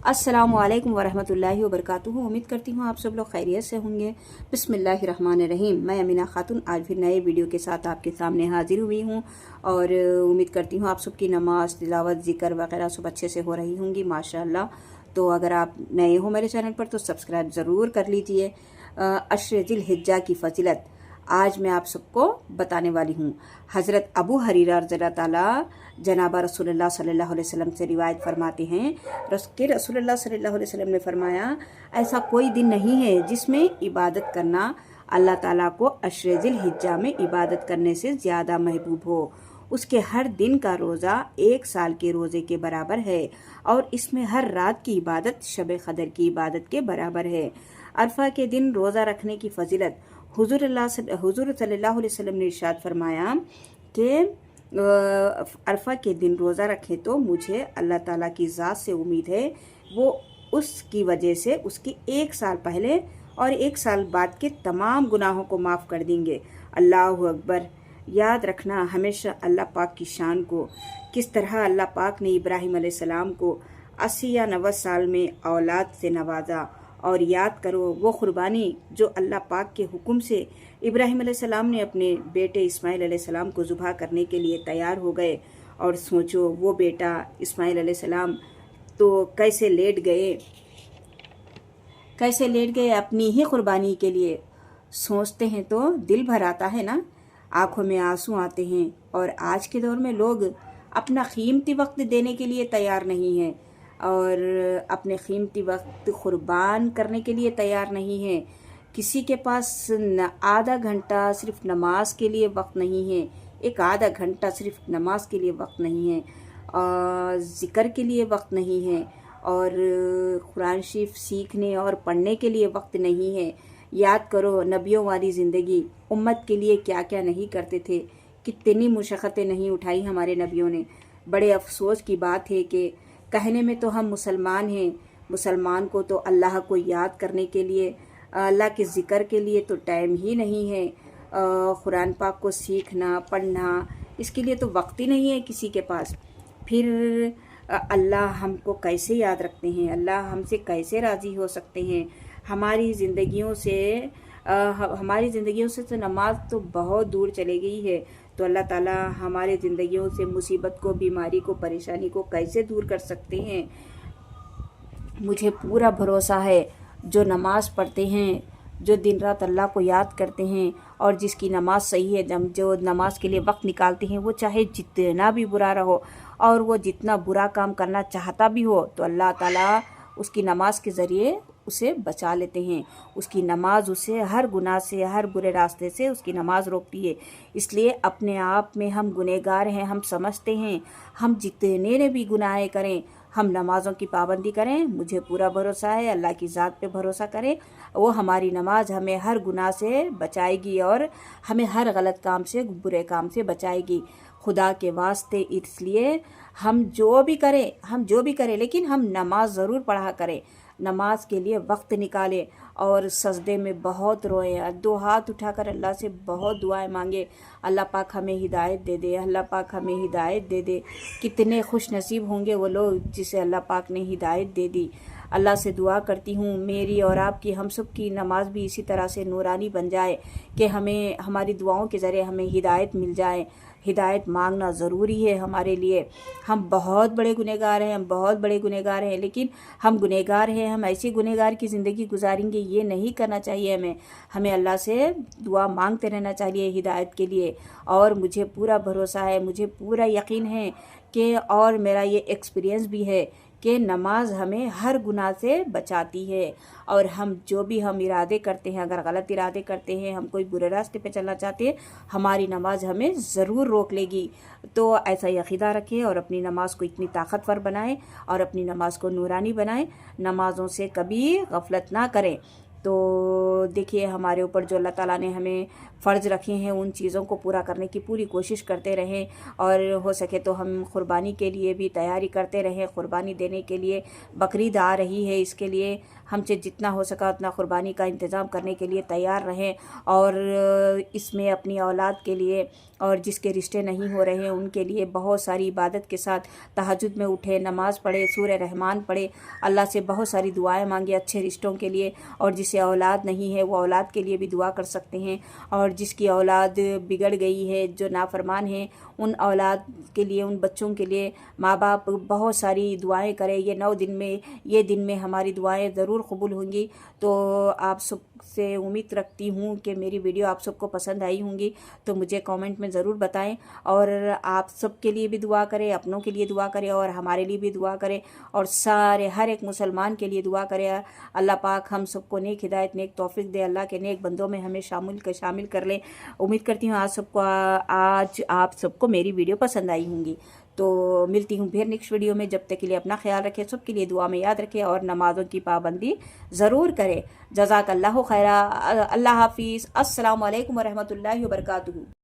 अस्सलामु अलैकुम वरहमतुल्लाहि वबरकातुहू। उम्मीद करती हूँ आप सब लोग खैरियत से होंगे। बिस्मिल्लाहिर्रहमानिर्रहीम। मैं अमीना खातून आज फिर नए वीडियो के साथ आपके सामने हाजिर हुई हूँ और उम्मीद करती हूँ आप सबकी नमाज, तिलावत, ज़िक्र वगैरह सब अच्छे से हो रही होंगी माशाअल्लाह। तो अगर आप नए हो मेरे चैनल पर तो सब्सक्राइब ज़रूर कर लीजिए। अशर ज़िल हिज्जा की फजीलत आज मैं आप सबको बताने वाली हूँ। हज़रत अबू हरीरा रज़ियल्लाहु ताला जनाबा रसूलुल्लाह सल्लल्लाहु अलैहि वसल्लम से रिवायत फरमाते हैं कि रसूलुल्लाह सल्लल्लाहु अलैहि वसल्लम ने फरमाया, ऐसा कोई दिन नहीं है जिसमें इबादत करना अल्लाह ताला को अशर ज़िल हिज्जा में इबादत करने से ज़्यादा महबूब हो। उसके हर दिन का रोज़ा 1 साल के रोज़े के बराबर है और इसमें हर रात की इबादत शब क़दर की इबादत के बराबर है। अरफा के दिन रोज़ा रखने की फजीलत हुज़ूर सल्लल्लाहु अलैहि वसल्लम ने इरशाद फरमाया कि अरफा के दिन रोज़ा रखें तो मुझे अल्लाह ताला की ज़ात से उम्मीद है, वो उसकी वजह से उसके 1 साल पहले और 1 साल बाद के तमाम गुनाहों को माफ़ कर देंगे। अल्लाहु अकबर। याद रखना हमेशा अल्लाह पाक की शान को, किस तरह अल्लाह पाक ने इब्राहिम अलैहिस्सलाम को 80 या 90 साल में औलाद से नवाजा। और याद करो वो क़ुरबानी जो अल्लाह पाक के हुक्म से इब्राहिम अलैहिस्सलाम ने अपने बेटे इस्माइल अलैहिस्सलाम को ज़ुबह करने के लिए तैयार हो गए। और सोचो वो बेटा इस्माइल अलैहिस्सलाम तो कैसे लेट गए अपनी ही क़ुरबानी के लिए। सोचते हैं तो दिल भर आता है ना, आँखों में आंसू आते हैं। और आज के दौर में लोग अपना कीमती वक्त देने के लिए तैयार नहीं हैं और अपने कीमती वक्त क़ुरबान करने के लिए तैयार नहीं है। किसी के पास आधा घंटा सिर्फ नमाज के लिए वक्त नहीं है, एक आधा घंटा सिर्फ नमाज के लिए वक्त नहीं है, ज़िक्र के लिए वक्त नहीं है, और कुरान शरीफ सीखने और पढ़ने के लिए वक्त नहीं है। याद करो नबियों वाली ज़िंदगी, उम्मत के लिए क्या क्या नहीं करते थे, कितनी मुशक्क़तें नहीं उठाई हमारे नबियों ने। बड़े अफसोस की बात है कि कहने में तो हम मुसलमान हैं, मुसलमान को तो अल्लाह को याद करने के लिए, अल्लाह के ज़िक्र के लिए तो टाइम ही नहीं है। कुरान पाक को सीखना पढ़ना इसके लिए तो वक्त ही नहीं है किसी के पास। फिर अल्लाह हमको कैसे याद रखते हैं, अल्लाह हमसे कैसे राज़ी हो सकते हैं। हमारी ज़िंदगियों से तो नमाज तो बहुत दूर चली गई है। तो अल्लाह ताला हमारे ज़िंदगियों से मुसीबत को, बीमारी को, परेशानी को कैसे दूर कर सकते हैं। मुझे पूरा भरोसा है जो नमाज़ पढ़ते हैं, जो दिन रात अल्लाह को याद करते हैं और जिसकी नमाज सही है, जो नमाज के लिए वक्त निकालते हैं, वो चाहे जितना भी बुरा रहो और वो जितना बुरा काम करना चाहता भी हो तो अल्लाह ताला उसकी नमाज के ज़रिए उसे बचा लेते हैं। उसकी नमाज उसे हर गुनाह से, हर बुरे रास्ते से उसकी नमाज रोकती है। इसलिए अपने आप में हम गुनहगार हैं, हम समझते हैं। हम जितने ने भी गुनाह करें, हम नमाज़ों की पाबंदी करें, मुझे पूरा भरोसा है अल्लाह की ज़ात पे भरोसा करें, वो हमारी नमाज हमें हर गुनाह से बचाएगी और हमें हर गलत काम से, बुरे काम से बचाएगी। खुदा के वास्ते इसलिए हम जो भी करें लेकिन हम नमाज ज़रूर पढ़ा करें, नमाज के लिए वक्त निकालें और सजदे में बहुत रोएं, 2 हाथ उठाकर अल्लाह से बहुत दुआएं मांगे, अल्लाह पाक हमें हिदायत दे दे, अल्लाह पाक हमें हिदायत दे दे। कितने खुश नसीब होंगे वो लोग जिसे अल्लाह पाक ने हिदायत दे दी। अल्लाह से दुआ करती हूँ मेरी और आपकी, हम सब की नमाज भी इसी तरह से नूरानी बन जाए कि हमें हमारी दुआओं के ज़रिए हमें हिदायत मिल जाए। हिदायत मांगना ज़रूरी है हमारे लिए। हम बहुत बड़े गुनहगार हैं, लेकिन हम गुनहगार हैं, हम ऐसी गुनहगार की ज़िंदगी गुजारेंगे ये नहीं करना चाहिए। हमें अल्लाह से दुआ मांगते रहना चाहिए हिदायत के लिए। और मुझे पूरा भरोसा है, मुझे पूरा यकीन है कि, और मेरा ये एक्सपीरियंस भी है कि नमाज हमें हर गुनाह से बचाती है। और हम जो भी हम इरादे करते हैं, अगर गलत इरादे करते हैं, हम कोई बुरे रास्ते पे चलना चाहते हैं, हमारी नमाज हमें ज़रूर रोक लेगी। तो ऐसा यकीदा रखें और अपनी नमाज को इतनी ताकतवर बनाएं और अपनी नमाज को नूरानी बनाएं। नमाज़ों से कभी गफलत ना करें। تو دیکھیے ہمارے اوپر جو اللہ تعالیٰ نے ہمیں فرض رکھے ہیں ان چیزوں کو پورا کرنے کی پوری کوشش کرتے رہیں، اور ہو سکے تو ہم قربانی کے لیے بھی تیاری کرتے رہیں۔ قربانی دینے کے لیے بقرعید آ رہی ہے، اس کے لیے ہم سے جتنا ہو سکا اتنا قربانی کا انتظام کرنے کے لیے تیار رہیں، اور اس میں اپنی اولاد کے لیے اور جس کے رشتے نہیں ہو رہے ہیں ان کے لیے بہت ساری عبادت کے ساتھ تہجد میں اٹھے، نماز پڑھے، سورہ رحمان پڑھے، اللہ سے بہت ساری دعائیں مانگے اچھے رشتوں کے لیے، اور جسے اولاد نہیں ہے وہ اولاد کے لیے بھی دعا کر سکتے ہیں، اور جس کی اولاد بگڑ گئی ہے، جو نافرمان ہیں، ان اولاد کے لیے، ان بچوں کے لیے ماں باپ بہت ساری دعائیں کرے۔ یہ دن میں ہماری دعائیں ضرور قبول ہوں گی۔ تو آپ سب سے امید رکھتی ہوں کہ میری ویڈیو آپ سب کو پسند آئی ہوں گی، تو مجھے کامنٹ میں ضرور بتائیں، اور آپ سب کے لیے بھی دعا کریں، اپنوں کے لیے دعا کریں، اور ہمارے لیے بھی دعا کریں، اور ہر ایک مسلمان کے لیے دعا کریں۔ اللہ پاک ہم سب کو نیک ہدایت، نیک توفیق دے، اللہ کے نیک بندوں میں ہمیں شامل کر لیں۔ امید کرتی ہوں آج آپ سب کو میری ویڈیو پسند آئی ہوں گی۔ تو ملتی ہوں پھر نیکسٹ ویڈیو میں، جب تک کے لیے اپنا خیال رکھیں، سب کے لیے دعا میں یاد رکھیں، اور نمازوں کی پابندی ضرور کریں۔ جزاک اللہ خیرہ۔ اللہ حافظ۔ السلام علیکم ورحمۃ اللہ وبرکاتہ۔